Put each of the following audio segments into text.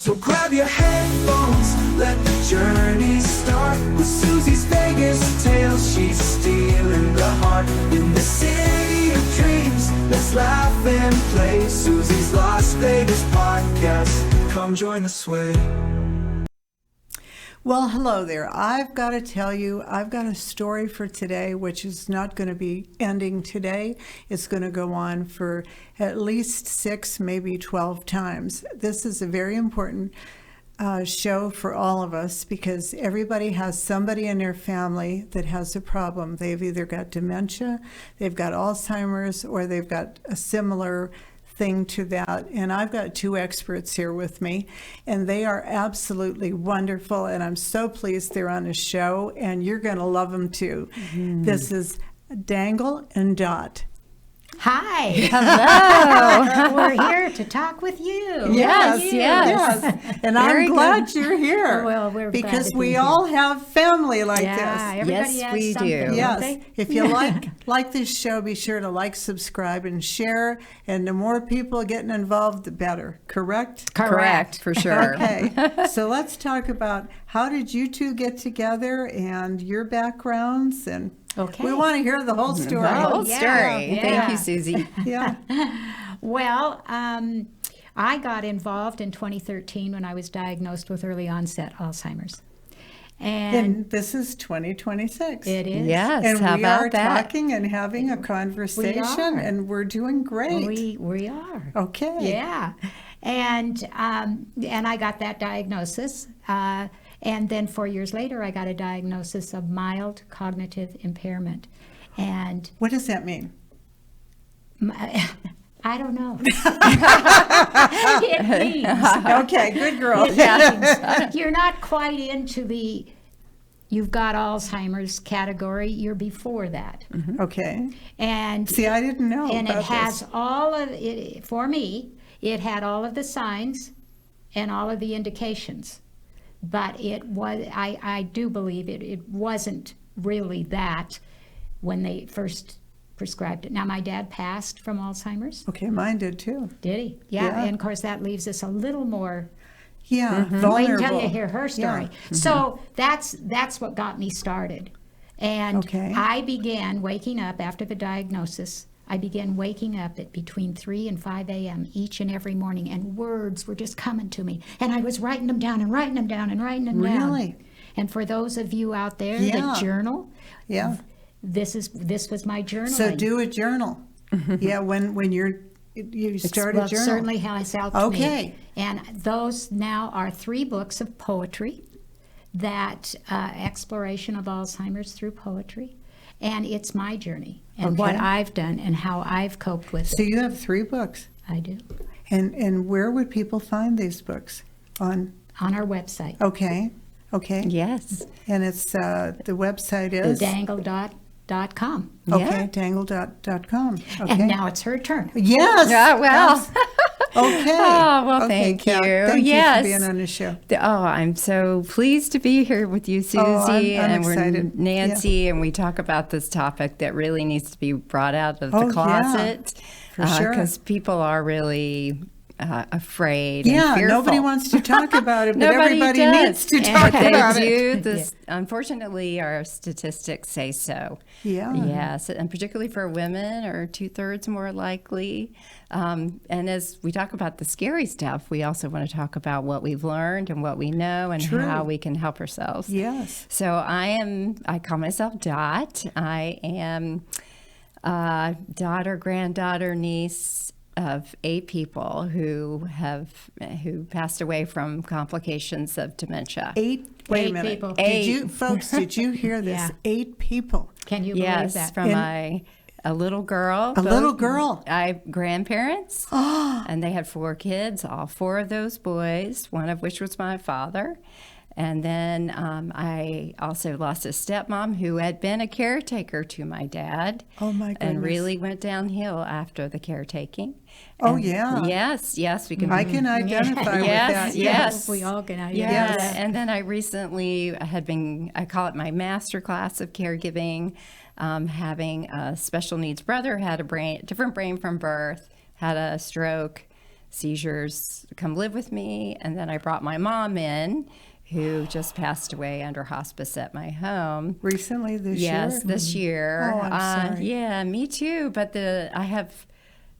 So grab your headphones, let the journey start with Suzy's Vegas tales. She's stealing the heart in the city of dreams. Let's laugh and play. Suzy's Las Vegas podcast. Come join the sway. Well, hello there. I've got to tell you, I've got a story for today, which is not going to be ending today. It's going to go on for at least 6, maybe 12 times. This is a very important show for all of us because everybody has somebody in their family that has a problem. They've either got dementia, they've got Alzheimer's, or they've got a similar thing to that. And I've got 2 experts here with me, and they are absolutely wonderful, and I'm so pleased they're on the show, and you're going to love them too. This is Dangle and Dot. Hi. Hello. We're here to talk with you. Yes. And Very I'm glad good. you're here. Well, we're glad because to be we here. all have family like Yeah, this. everybody Yes, has we something, do. don't Yes. they? If you like this show, be sure to like, subscribe, and share. And the more people getting involved, the better. Correct? Correct, for sure. Okay. So let's talk about how did you two get together and your backgrounds, and Okay. we want to hear the whole story. The whole yeah, story. yeah. Thank you, Suzy. Yeah. Well, I got involved in 2013 when I was diagnosed with early onset Alzheimer's. And this is 2026. It is. Yes, And how we about are that? talking and having a conversation, are. and we're doing great. We are. Okay. Yeah. And I got that diagnosis. And then 4 years later, I got a diagnosis of mild cognitive impairment. And What does that mean? I don't know. It means Okay, good girl. you're not quite into the you've got Alzheimer's category. You're before that. Okay. And See, I didn't know and about it has this. all of it. For me, it had all of the signs and all of the indications. But it was, I do believe it wasn't really that when they first prescribed it. Now, my dad passed from Alzheimer's. Okay, mine did too. Did he? Yeah. Yeah. And of course, that leaves us a little more. Yeah, Wait vulnerable. until you hear her story. Yeah. So that's what got me started. And Okay. I began waking up after the diagnosis. I began waking up at between 3 and 5 a.m. each and every morning, and words were just coming to me. And I was writing them down and writing them down and writing them down. Really? And for those of you out there Yeah. that journal, Yeah. this was my journaling. So do a journal. Yeah, when you start a Well, journal. certainly has helped me. Okay. And those now are 3 books of poetry, that exploration of Alzheimer's through poetry. And it's my journey and what Okay. I've done and how I've coped with So it. you have 3 books. I do. And where would people find these books? On On our website, Okay. Yes. And it's the website is dangle.com. Okay, dangle.com. Okay. And now it's her turn. Yes. Yeah, well. Okay. Oh, well, Okay, thank Kat, you. Thank Yes. you for being on the show. Oh, I'm so pleased to be here with you, Suzy. Oh, I'm and excited. we're Nancy, and we talk about this topic that really needs to be brought out of Oh, the yeah. closet. For sure. Because people are really afraid Yeah, and fearful. nobody wants to talk about it, but Nobody everybody does. needs to And talk they about it. do. This, unfortunately, our statistics say so. Yeah. Yes, and particularly for women, are 2/3 more likely. And as we talk about the scary stuff, we also want to talk about what we've learned and what we know and True. how we can help ourselves. Yes. So I call myself Dot. I am daughter, granddaughter, niece of 8 people who passed away from complications of dementia. 8. Wait a 8 minute. people. Did you, folks? Did you hear this? Yeah. 8 people. Can you believe Yes, that? from a little girl. A little girl. I grandparents, and they had 4 kids. All 4 of those boys, one of which was my father. And then I also lost a stepmom who had been a caretaker to my dad. Oh, my And goodness. really went downhill after the caretaking. Oh, And- yeah. Yes, we can. I can identify with Yes, that. yes. We all can identify Yeah, with that. and then I recently I call it my master class of caregiving, having a special needs brother, had a different brain from birth, had a stroke, seizures come live with me. And then I brought my mom in, who just passed away under hospice at my home. Recently this year? Yes, this year. Oh, I'm sorry. Yeah, me too. But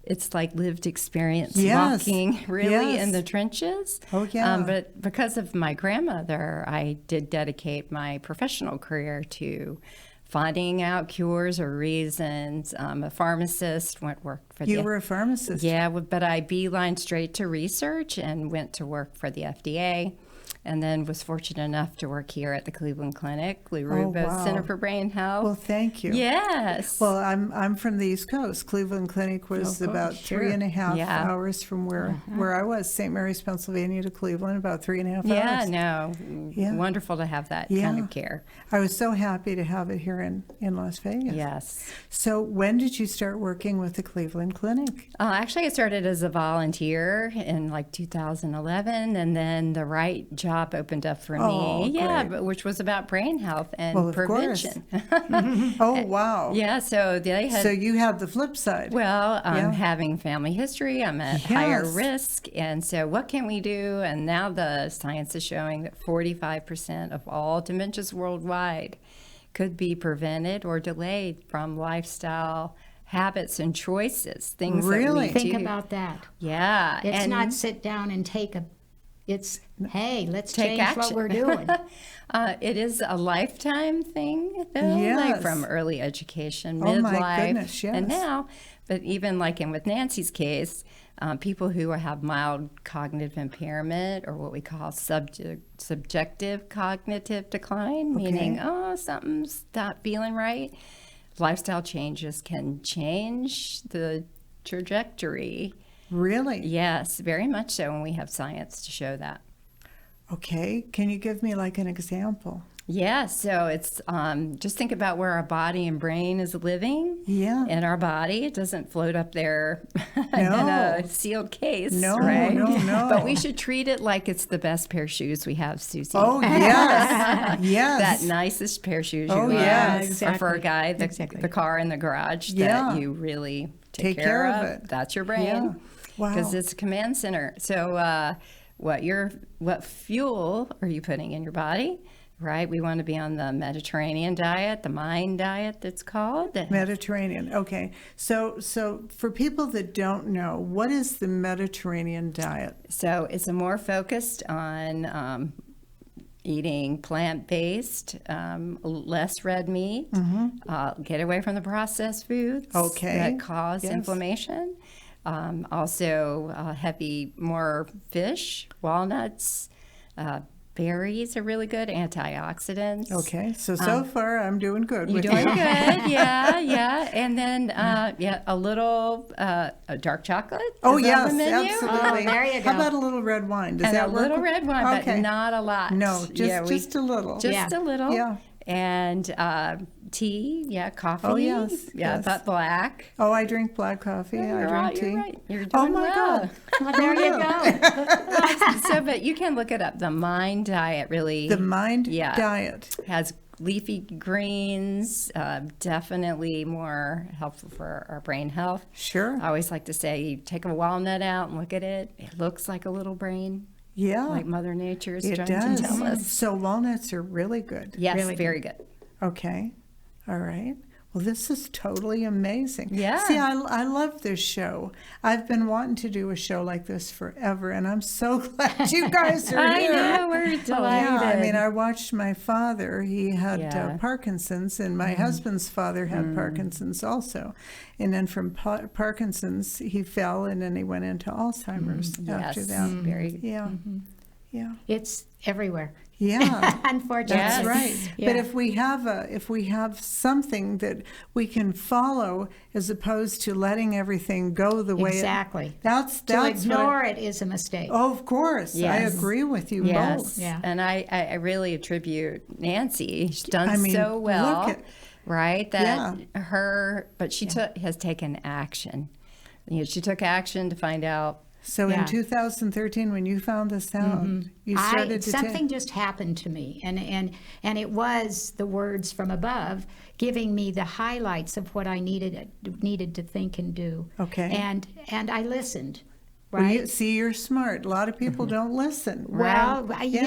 it's like lived experience Yes. walking really Yes. in the trenches. Oh, yeah. But because of my grandmother, I did dedicate my professional career to finding out cures or reasons. I'm a pharmacist, went work for You were a pharmacist. Yeah, but I beelined straight to research and went to work for the FDA. And then was fortunate enough to work here at the Cleveland Clinic, Lou Rubo's wow. Center for Brain Health. Well, thank you. Yes. Well, I'm from the East Coast. Cleveland Clinic was about sure. 3.5 Yeah. hours from where I was, St. Mary's, Pennsylvania to Cleveland, about 3.5 yeah, hours. no, Yeah. wonderful to have that kind of care. I was so happy to have it here in Las Vegas. Yes. So when did you start working with the Cleveland Clinic? Actually, I started as a volunteer in like 2011, and then the right job opened up for Oh, me. Yeah, great. which was about brain health and Well, of course. prevention. Oh, wow. Yeah, so they had. So you had the flip side. Well, I'm Yeah. having family history. I'm at higher Yes. risk. And so, what can we do? And now the science is showing that 45% of all dementias worldwide could be prevented or delayed from lifestyle habits and choices. Things Really? that we Think do. about that. Yeah. It's and not sit down and it's, hey, let's Take change what action. we're doing. It is a lifetime thing, though, like Yes. from early education, Oh, my midlife, goodness, and yes. now. But even like with Nancy's case, people who have mild cognitive impairment or what we call subjective cognitive decline, meaning, something's not feeling right, lifestyle changes can change the trajectory. Really? Yes, very much so, and we have science to show that. Okay. Can you give me like an example? Yeah, so it's just think about where our body and brain is living. Yeah. In our body, it doesn't float up there in No. a sealed case, No, right? no. But we should treat it like it's the best pair of shoes we have, Suzy. Oh, yes. Yes. That nicest pair of shoes Oh, you yes. have. Or for a Exactly. guy, Exactly. the car in the garage Yeah. that you really take care of of. it. That's your brain. Yeah. Wow. Because it's a command center. So what fuel are you putting in your body? Right, we want to be on the Mediterranean diet, the MIND diet that's called. Mediterranean. Okay. So for people that don't know, what is the Mediterranean diet? So it's a more focused on eating plant-based, less red meat, get away from the processed foods Okay. that cause Yes. inflammation. Also heavy, more fish, walnuts, berries are really good, antioxidants. Okay. So far I'm doing good. You're with doing you. good, yeah. And then, a little dark chocolate. Oh, is on yes, the menu. absolutely. Oh, there you How go. about a little red wine? Does And that a work? little red wine, but Okay. not a lot. No, just Yeah, just a little. Just Yeah. a little. Yeah. And coffee. Oh, yes, Yeah, yes. but black. Oh, I drink black coffee. I You're drink right, tea. you're right. You're Oh doing my well. God. Well, there you go. So, but you can look it up. The MIND diet really The MIND Yeah. diet. has leafy greens, definitely more helpful for our brain health. Sure. I always like to say, you take a walnut out and look at it. It looks like a little brain, Yeah. like Mother Nature is it trying does. to tell us. So walnuts are really good. Yes, Really very good. Okay. All right. Well, this is totally amazing. Yeah. See, I love this show. I've been wanting to do a show like this forever, and I'm so glad you guys are I here. know, we're delighted. Yeah, I mean, I watched my father. He had Yeah. Parkinson's, and my husband's father had Parkinson's also. And then from Parkinson's, he fell, and then he went into Alzheimer's after Yes, that. very. Yeah. Yeah. It's everywhere. Yeah. Unfortunately. That's Yes. right. Yeah. But if we have something that we can follow, as opposed to letting everything go the way Exactly. that's To what ignore it is a mistake. Oh, of course, I Yes. agree with you Yes. both. Yeah. And I really attribute Nancy. She's done I mean, so well. look at- right? That but she has taken action. She took action to find out. So Yeah. in 2013, when you found this out, you started to something just happened to me, and it was the words from above giving me the highlights of what I needed to think and do. Okay. And I listened, Well, right? see, you're smart. A lot of people don't listen. Well, Yeah.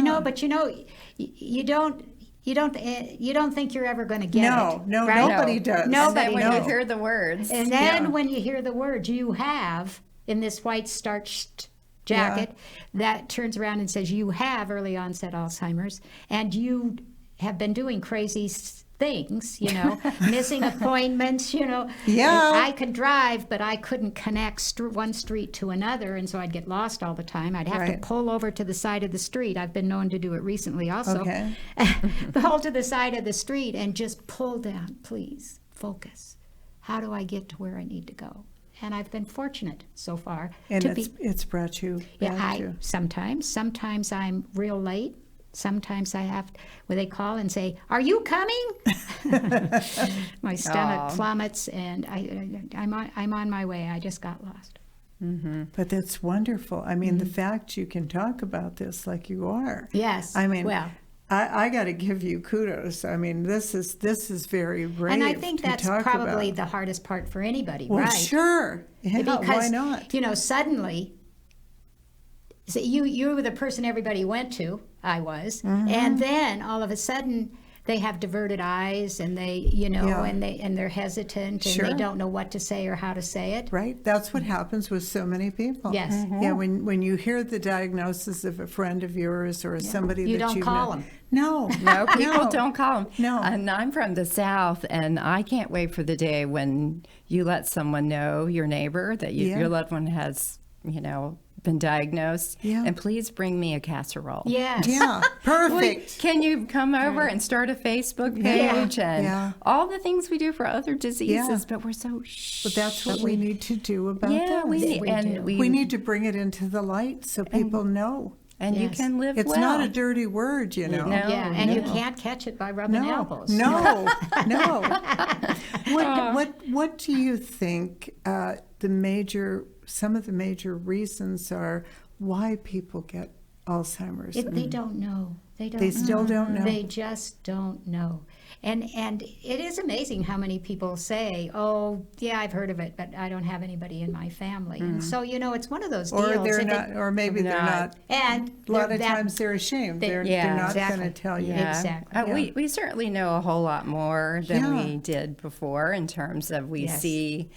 you don't think you're ever going to get it. No, right? nobody does. Nobody And then when No. you hear the words, And then Yeah. when you hear the words, you have in this white starched jacket that turns around and says you have early onset Alzheimer's, and you have been doing crazy things, missing appointments, Yeah. I could drive, but I couldn't connect one street to another, and so I'd get lost all the time. I'd have to Right. pull over to the side of the street. I've been known to do it recently also. Okay. Pull to the side of the street and just pull down, please, focus. How do I get to where I need to go? And I've been fortunate so far And to it's brought you yeah, back to. sometimes I'm real late. Sometimes I have, when they call and say, "Are you coming?" My stomach plummets, and I'm on my way. I just got lost. But that's wonderful. I mean, the fact you can talk about this like you are. Yes. I mean, well, I got to give you kudos. I mean, this is very brave. and I think to that's talk probably about. the hardest part for anybody, Well, right? sure. Yeah, Because why not? Suddenly, so you were the person everybody went to. I was, Mm-hmm. and then all of a sudden they have diverted eyes, and they, Yeah. and they're hesitant, and Sure. they don't know what to say or how to say it. Right? That's what happens with so many people. Yes. Yeah, when you hear the diagnosis of a friend of yours or somebody You that don't you call know. them. No. no, people don't call them. No. And I'm from the South, and I can't wait for the day when you let someone know, your neighbor, that Yeah. your loved one has, been diagnosed. Yeah. And please bring me a casserole. Yes. Yeah, perfect. Can you come over and start a Facebook Yeah. page and Yeah. all the things we do for other diseases, Yeah. but we're so shh. But that's what we need to do about Yeah, this. we We need to bring it into the light so people know. and you Yes. can live It's well. not a dirty word, No. Yeah, and you no. can't catch it by rubbing No, elbows. no, no. What do you think some of the major reasons are why people get Alzheimer's? They don't know. They still don't know. They just don't know. And it is amazing how many people say, "Oh, yeah, I've heard of it, but I don't have anybody in my family." And so, it's one of those deals. Or they're if not, or maybe they're not. and A lot they're of that- times they're ashamed. they- They're Yeah, not exactly. going to tell you. Yeah. Exactly. Yeah. We certainly know a whole lot more than Yeah. we did before in terms of we Yes. see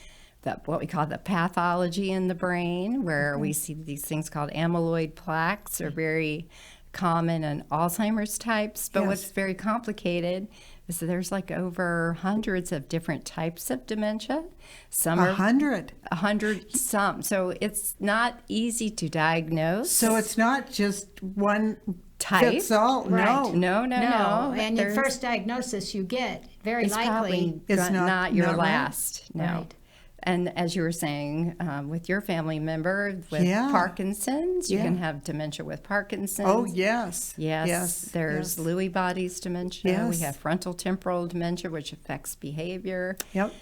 what we call the pathology in the brain, where we see these things called amyloid plaques are very common in Alzheimer's types. But what's Yes. very complicated is that there's like over hundreds of different types of dementia. Some are 100. 100 some. So it's not easy to diagnose. So it's not just one Type. fits all. Right. No. No. And your There's- first diagnosis you get, very it's likely. probably It's not your not right. last. No. Right. And as you were saying, with your family member with Yeah. Parkinson's, you Yeah. can have dementia with Parkinson's. Oh, yes. Yes. There's yes. Lewy bodies dementia. We Yes. have frontal temporal dementia, which affects behavior. Yep.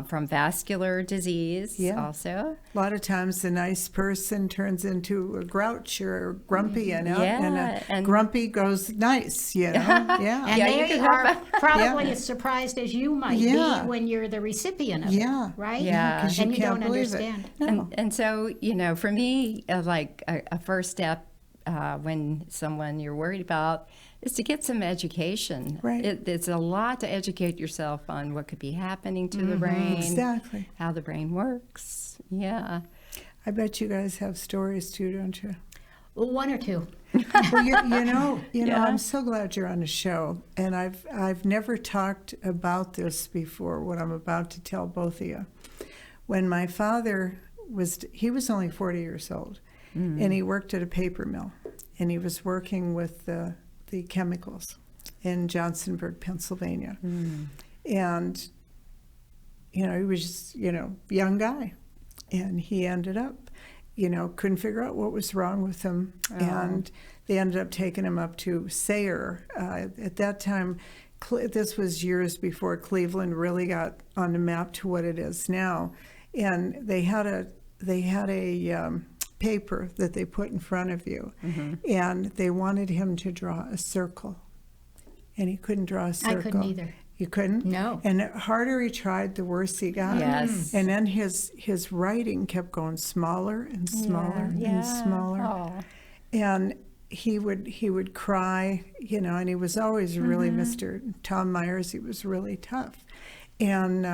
From vascular disease Yeah. also. A lot of times the nice person turns into a grouch or grumpy, and Yeah, a and- grumpy goes nice, Yeah. And Yeah, you they can are have probably as surprised as you might Yeah. be when you're the recipient of Yeah. it, right? Yeah. 'Cause And you you can't don't believe understand. it. No. And so, for me, like a first step when someone you're worried about is to get some education. Right. It's a lot to educate yourself on what could be happening to the brain, Exactly. how the brain works. Yeah. I bet you guys have stories too, don't you? Well, one or two. Well, you know, Yeah. I'm so glad you're on the show, and I've never talked about this before. What I'm about to tell both of you. When my father he was only 40 years old, and he worked at a paper mill, and he was working with the chemicals in Johnsonburg, Pennsylvania, and he was just young guy, and he ended up couldn't figure out what was wrong with him. And they ended up taking him up to Sayre. At that time, this was years before Cleveland really got on the map to what it is now. And they had a paper that they put in front of you, and they wanted him to draw a circle. And he couldn't draw a circle. I couldn't either. You couldn't? No. And the harder he tried, the worse he got. Yes. And then his writing kept going smaller and smaller and smaller. Oh. And he would cry, you know, and he was always really Mr. Tom Myers. He was really tough. And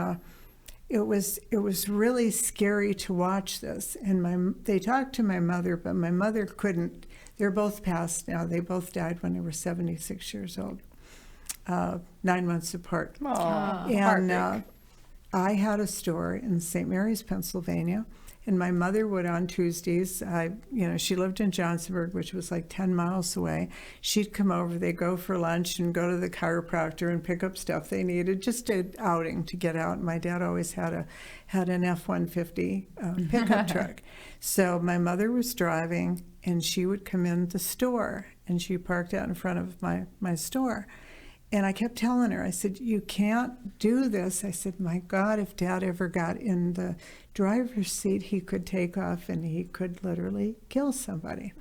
it was really scary to watch this. And they talked to my mother, but my mother couldn't. They're both passed now. They both died when they were 76 years old, 9 months apart. Oh. And I had a store in St. Mary's, Pennsylvania, and my mother would on Tuesdays, she lived in Johnsonburg, which was like 10 miles away. She'd come over, they'd go for lunch and go to the chiropractor and pick up stuff they needed, just an outing to get out. My dad always had an F-150 pickup truck. So my mother was driving, and she would come in the store, and she parked out in front of my store. And I kept telling her, I said, you can't do this. I said, my God, if Dad ever got in the driver's seat, he could take off and he could literally kill somebody.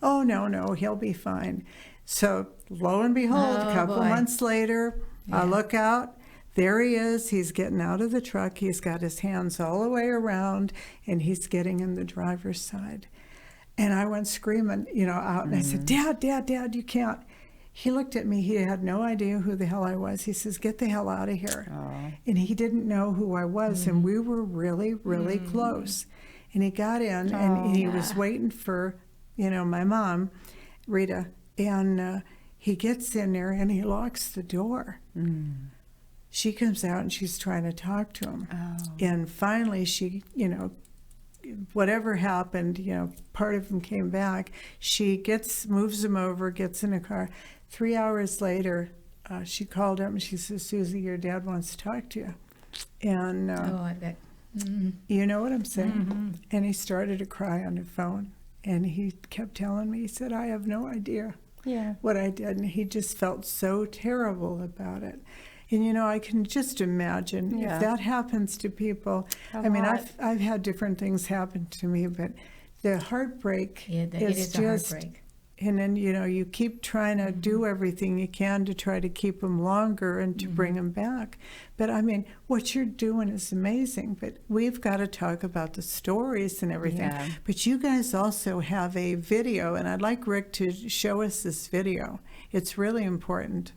Oh, no, he'll be fine. So lo and behold, a couple months later, I look out, there he is. He's getting out of the truck. He's got his hands all the way around, and he's getting in the driver's side. And I went screaming, out, and I said, Dad, you can't. He looked at me. He had no idea who the hell I was. He says, get the hell out of here. And he didn't know who I was. And we were really, really close. And he got in, and he was waiting for, my mom, Rita. And he gets in there, and he locks the door. She comes out, and she's trying to talk to him. And finally, she, whatever happened, part of him came back. She moves him over, gets in a car. 3 hours later, she called up and she says, Suzy, your dad wants to talk to you. And I bet. you know what I'm saying? And he started to cry on the phone. And he kept telling me, he said, I have no idea what I did. And he just felt so terrible about it. And, I can just imagine if that happens to people. I've had different things happen to me, but the heartbreak is just, heartbreak. and then, you keep trying to do everything you can to try to keep them longer and to bring them back. But what you're doing is amazing, but we've got to talk about the stories and everything. Yeah. But you guys also have a video, and I'd like Rick to show us this video. It's really important.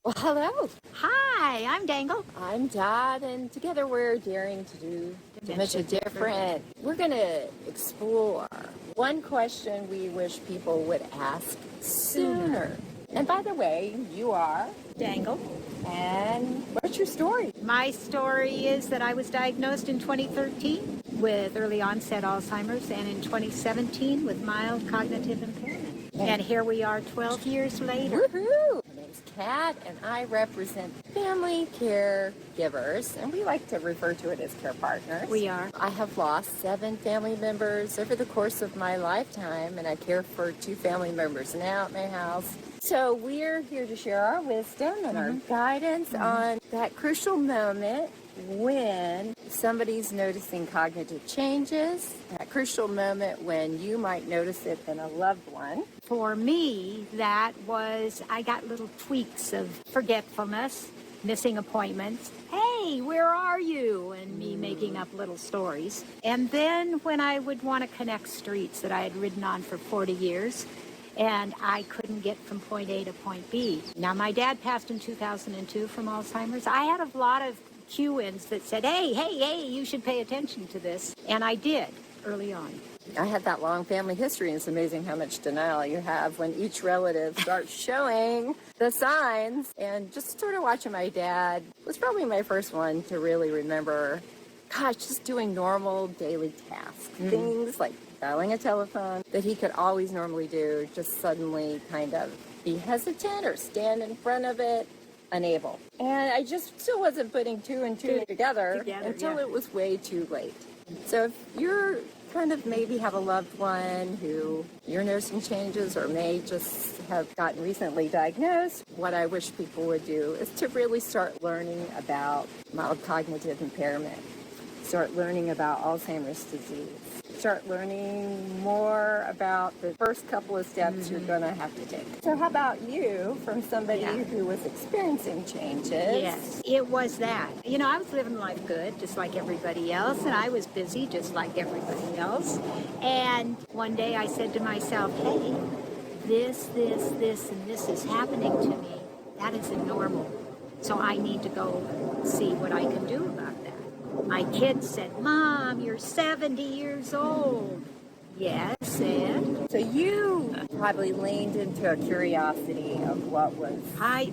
Well, hello. Hi, I'm Dangle. I'm Dot, and together we're daring to do Dementia different. We're going to explore one question we wish people would ask sooner. And by the way, you are Dangle. And what's your story? My story is that I was diagnosed in 2013 with early onset Alzheimer's and in 2017 with mild cognitive impairment. And here we are 12 years later. Woohoo! My name's Kat, and I represent family caregivers, and we like to refer to it as care partners. We are. I have lost 7 family members over the course of my lifetime, and I care for 2 family members now at my house. So we're here to share our wisdom and our guidance on that crucial moment when somebody's noticing cognitive changes, that crucial moment when you might notice it in a loved one. For me, that was, I got little tweaks of forgetfulness, missing appointments. Hey, where are you? And me making up little stories. And then when I would want to connect streets that I had ridden on for 40 years, and I couldn't get from point A to point B. Now, my dad passed in 2002 from Alzheimer's. I had a lot of cue-ins that said, hey, you should pay attention to this. And I did early on. I had that long family history, and it's amazing how much denial you have when each relative starts showing the signs. And just sort of watching my dad was probably my first one to really remember, just doing normal daily tasks, things like dialing a telephone that he could always normally do, just suddenly kind of be hesitant or stand in front of it, unable. And I just still wasn't putting 2 and 2 together until it was way too late. So if you're kind of maybe have a loved one who you're noticing changes or may just have gotten recently diagnosed, what I wish people would do is to really start learning about mild cognitive impairment. Start learning about Alzheimer's disease. start learning more about the first couple of steps you're going to have to take. So how about you, from somebody who was experiencing changes? Yes, it was that. You know, I was living life good, just like everybody else, and I was busy, just like everybody else. And one day I said to myself, hey, this, and this is happening to me. That isn't normal. So I need to go see what I can do about that. My kids said, Mom, you're 70 years old. Yes, and So you probably leaned into a curiosity of what was I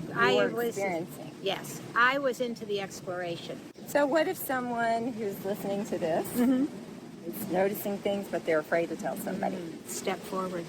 was experiencing. Yes, I was into the exploration. So what if someone who's listening to this is noticing things, but they're afraid to tell somebody? Step forward.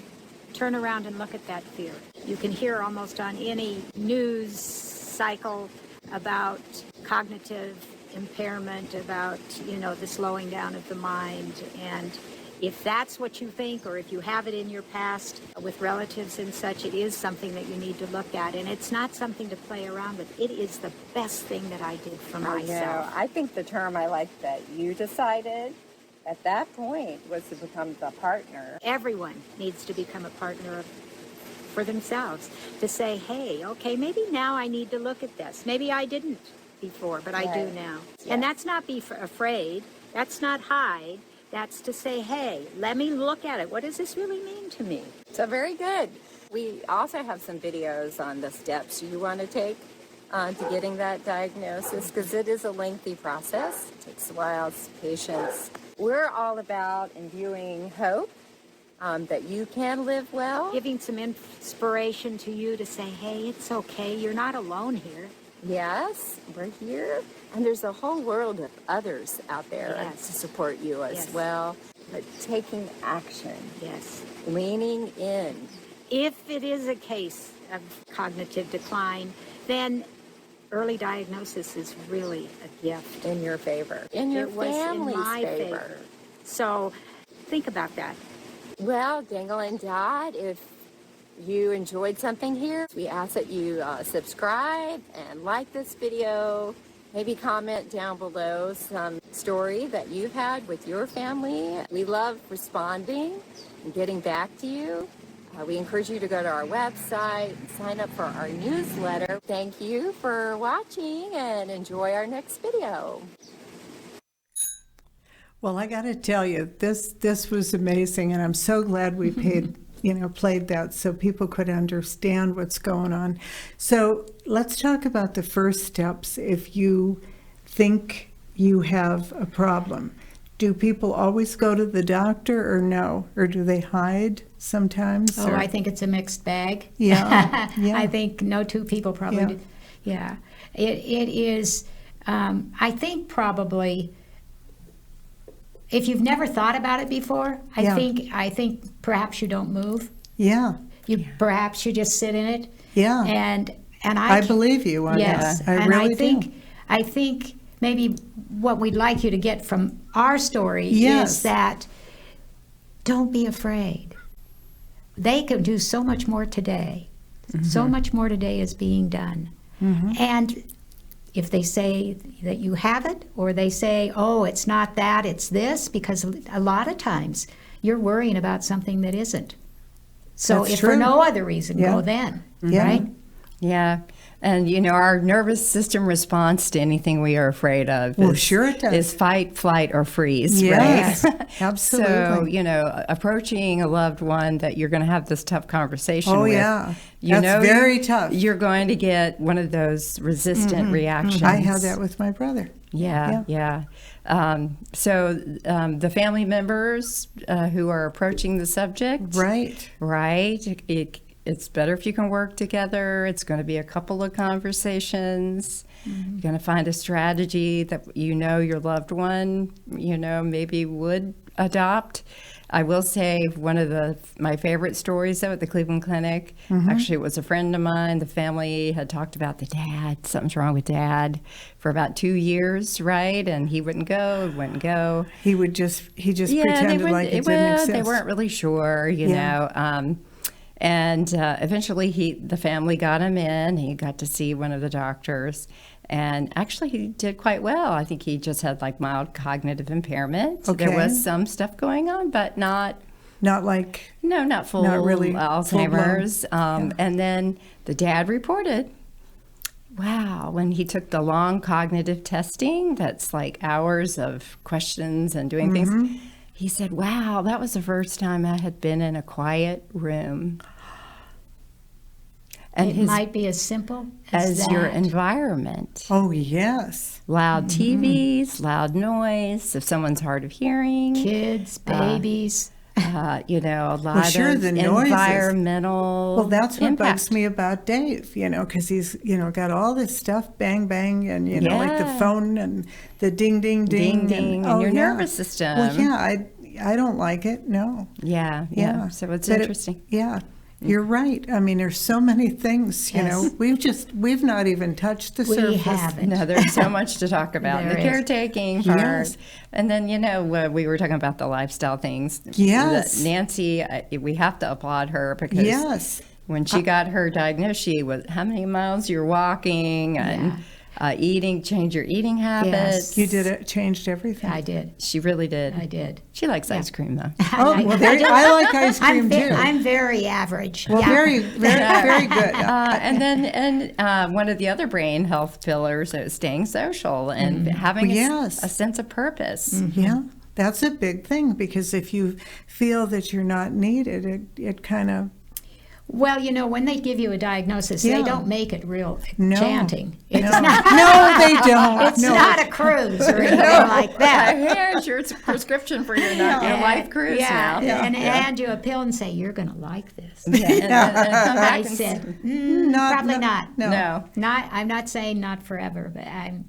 Turn around and look at that fear. You can hear almost on any news cycle about cognitive impairment, about, you know, the slowing down of the mind. And if that's what you think, or if you have it in your past with relatives and such, it is something that you need to look at. And it's not something to play around with. It is the best thing that I did for myself. I think the term I like that you decided at that point was to become the partner. Everyone needs to become a partner for themselves, to say, hey, okay, maybe now I need to look at this. Maybe I didn't before, but I do now. Yeah. And that's not be afraid. That's not hide. That's to say, hey, let me look at it. What does this really mean to me? So very good. We also have some videos on the steps you want to take to getting that diagnosis, because it is a lengthy process. It takes a while, it's patience. We're all about imbuing hope that you can live well. Giving some inspiration to you to say, hey, it's okay. You're not alone here. Yes, we're here. And there's a whole world of others out there Yes. to support you as Yes. well. But taking action, Yes. leaning in. If it is a case of cognitive decline, then early diagnosis is really a gift. In your favor. In your It was family's in my favor. favor. So think about that. Well, Dangle and Dot, if you enjoyed something here, we ask that you subscribe and like this video. Maybe comment down below some story that you've had with your family. We love responding and getting back to you. We encourage you to go to our website and sign up for our newsletter. Thank you for watching and enjoy our next video. Well, I got to tell you, this was amazing, and I'm so glad we played that so people could understand what's going on. So let's talk about the first steps. If you think you have a problem, do people always go to the doctor or no? Or do they hide sometimes? Oh, or? I think it's a mixed bag. Yeah, yeah. I think no two people probably Yeah. do. Yeah. It is, I think probably, if you've never thought about it before, Yeah. I think perhaps you don't move. Yeah, Perhaps you just sit in it. yeah. And I believe you on yes, that. I and really do. I think maybe what we'd like you to get from our story Yes. is that don't be afraid. They can do so much more today. So much more today is being done. And if they say that you have it, or they say, oh, it's not that, it's this, because a lot of times you're worrying about something that isn't. So That's if true. for no other reason, Yeah. go then, Yeah. right? Yeah. And, our nervous system response to anything we are afraid of Well, sure it does. is fight, flight, or freeze, Yes, right? absolutely. So, approaching a loved one that you're going to have this tough conversation Oh, with. yeah. That's very tough. You're going to get one of those resistant reactions. I had that with my brother. Yeah. So the family members who are approaching the subject, Right. it's better if you can work together. It's going to be a couple of conversations. You're going to find a strategy that your loved one, maybe would adopt. I will say one of my favorite stories, though, at the Cleveland Clinic, actually it was a friend of mine. The family had talked about the dad, something's wrong with dad, for about 2 years, right? And he wouldn't go. He just pretended like it didn't exist. They weren't really sure, know. And eventually the family got him in. He got to see one of the doctors. And actually, he did quite well. I think he just had like mild cognitive impairment. Okay. There was some stuff going on, but not Not full Not really Alzheimer's. And then the dad reported, wow, when he took the long cognitive testing, that's like hours of questions and doing things, he said, wow, that was the first time I had been in a quiet room. And It might be as simple as your that. environment. Oh, yes. Loud TVs, loud noise, if someone's hard of hearing. Kids, babies. A lot sure, of the noises. environmental Well, that's what impact. bugs me about Dave, because he's, got all this stuff, bang, bang, and, like the Yeah. phone and the ding, ding, ding. Ding, ding, and your nervous system. Well, yeah, I don't like it, no. Yeah. So it's But interesting. You're right. I mean, there's so many things, Yes. we've not even touched the We surface. haven't. No, there's so much to talk about. There The is. caretaking part. Yes. And then, we were talking about the lifestyle things. Yes. Nancy, we have to applaud her because Yes. when she got her diagnosis, she was how many miles you're walking and eating, change your eating habits. You did it, changed everything. I did. She really did. I did. She likes ice cream, though. Oh, well, I like ice cream, too. I'm very average. Well, very, very, very good. And one of the other brain health pillars is staying social and having Yes. a sense of purpose. Yeah, that's a big thing, because if you feel that you're not needed, it kind of, Well, when they give you a diagnosis, Yeah. they don't make it real No. chanting. It's no, not. no, they don't. It's no. not a cruise or anything like that. Here's your prescription for your life cruise now. And hand you a pill and say, you're going to like this. Yeah, and come back I and said, No. probably not. no. I'm not saying not forever, but I'm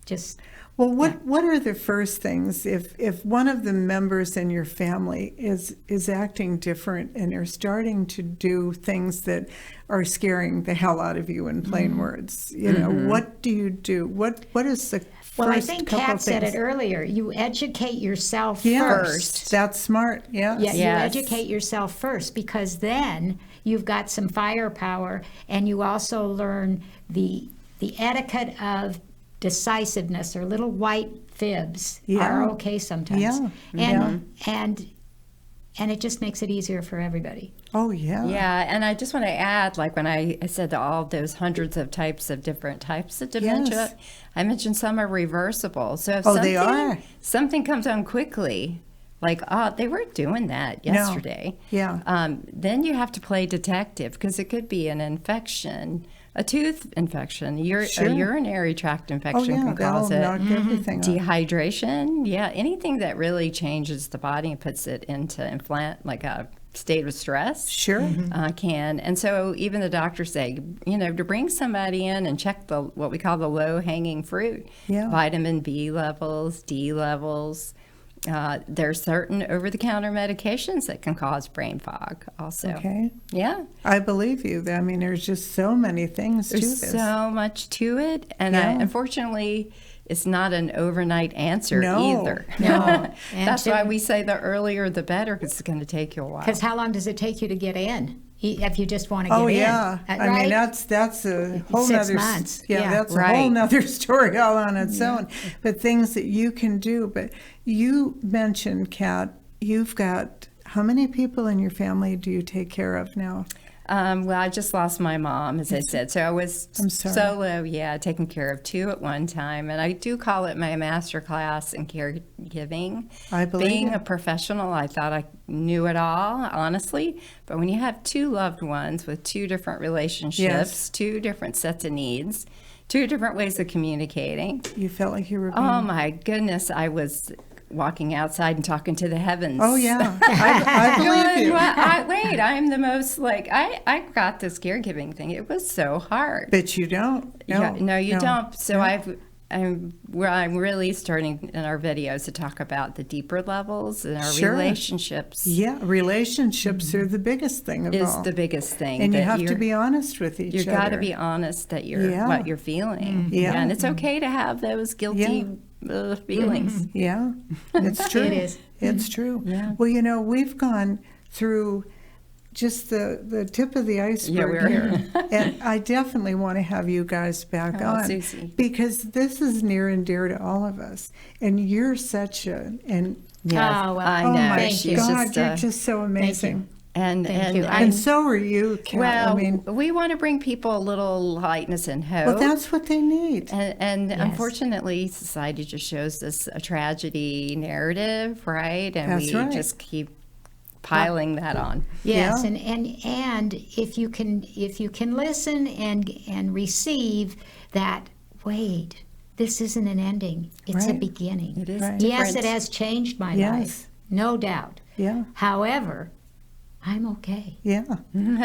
just. Well, what are the first things if one of the members in your family is acting different and they're starting to do things that are scaring the hell out of you in plain words? What do you do? What is the first Well, I think couple Kat of said things? it earlier. You educate yourself Yes, first. that's smart. Yeah. Yeah, Yes. you educate yourself first, because then you've got some firepower, and you also learn the etiquette of decisiveness, or little white fibs are okay sometimes. Yeah. And it just makes it easier for everybody. Oh yeah. Yeah, and I just want to add, like when I said all those hundreds of different types of dementia, Yes. I mentioned some are reversible. So if They are. something comes on quickly, like, they weren't doing that yesterday. Yeah. Then you have to play detective, because it could be an infection, a tooth infection, Sure. a urinary tract Oh infection yeah. can cause That'll it. knock everything off. Dehydration, anything that really changes the body and puts it into like a state of stress. Sure. Can. And so even the doctors say, to bring somebody in and check what we call the low-hanging fruit. Yeah. Vitamin B levels, D levels. There's certain over-the-counter medications that can cause brain fog also. Okay. Yeah. I believe you. I mean, there's just so many things to There's this. so much to it. And Yeah. unfortunately, it's not an overnight answer No. either. No. That's why we say the earlier the better, because it's going to take you a while. Because how long does it take you to get in? If you just want to get Oh in. yeah, I mean right? that's a whole 6 nother months. Yeah, Yeah. that's a Right. whole nother story all on its own. But things that you can do. But you mentioned, Kat, you've got how many people in your family do you take care of now? Well, I just lost my mom, as I said. So I was I'm sorry. solo, taking care of 2 at one time. And I do call it my master class in caregiving. I believe Being it. a professional, I thought I knew it all, honestly. But when you have 2 loved ones with 2 different relationships, Yes. 2 different sets of needs, 2 different ways of communicating. You felt like you were being. Oh my goodness, I was walking outside and talking to the heavens. Oh yeah, I believe you. I'm the most I got this caregiving thing. It was so hard. But you don't. No, You don't. So I'm really starting in our videos to talk about the deeper levels in our Sure. relationships. Yeah, relationships are the biggest thing of Is all. the biggest thing. and you that have to you're- be honest with each You other. got to be honest that Yeah. what you're feeling. Yeah. And it's okay to have those guilty feelings. Yeah, it's true. It is. It's true. Yeah. Well, we've gone through just the tip of the iceberg we're- here. And I definitely want to have you guys back Oh, on Suzy. because this is near and dear to all of us. And you're such and Yes, Oh, well, I oh know. my Thank you. She's God, just, you're just so amazing. and Thank you. And so are you, Kat. well, I mean, we want to bring people a little lightness and hope. well, that's what they need. And unfortunately, society just shows us a tragedy narrative, right? And That's we right. just keep piling that on. Yes, Yeah. and if you can listen and receive that, wait, this isn't an ending, it's a Right. beginning. It is Right. Yes, different. it has changed my Yes. life, no doubt. Yeah, However, I'm okay. yeah.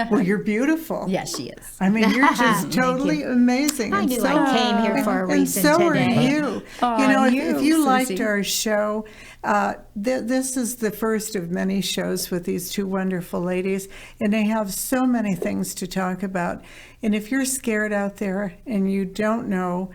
Well, you're beautiful. Yes, she is. I mean, you're just Thank totally you. amazing. I and knew so, I came here for a and reason so today. are you. Aw, You know, if you, you liked Suzy. our show, this is the first of many shows with these two wonderful ladies, and they have so many things to talk about. And if you're scared out there and you don't know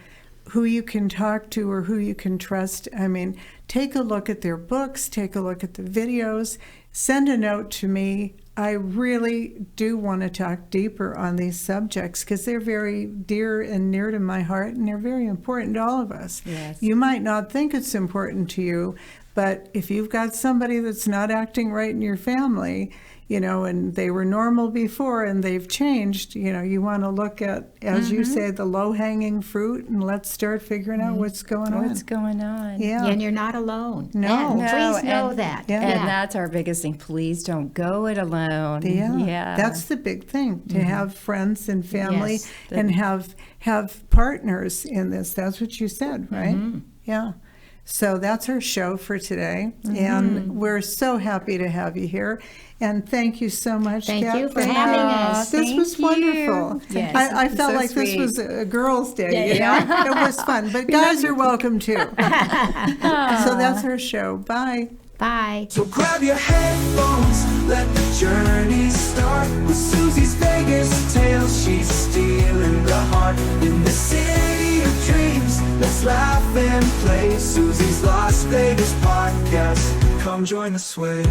who you can talk to or who you can trust, I mean, take a look at their books, take a look at the videos, send a note to me. I really do want to talk deeper on these subjects because they're very dear and near to my heart, and they're very important to all of us. Yes. You might not think it's important to you, but if you've got somebody that's not acting right in your family, you know, and they were normal before and they've changed, you know, you want to look at, as you say, the low-hanging fruit, and let's start figuring out what's going on. What's going on? Yeah. And you're not alone. No. And No, please know and- that. Yeah. And that's our biggest thing. Please don't go it alone. Yeah, that's the big thing, to have friends and family Yes. and have partners in this. That's what you said, right? Yeah. So that's our show for today, and we're so happy to have you here. And thank you so much, Thank Kat, you for having us. This Thank was you. wonderful. Yes. I felt So like this sweet. was a girls' day. You know? It was fun, but guys are welcome too. So that's our show. Bye. Bye. So grab your headphones, let the journey start with Suzy's Vegas tales. She's stealing the heart in the city of dreams. Let's laugh and play Suzy's Las Vegas podcast. Come join us, sway.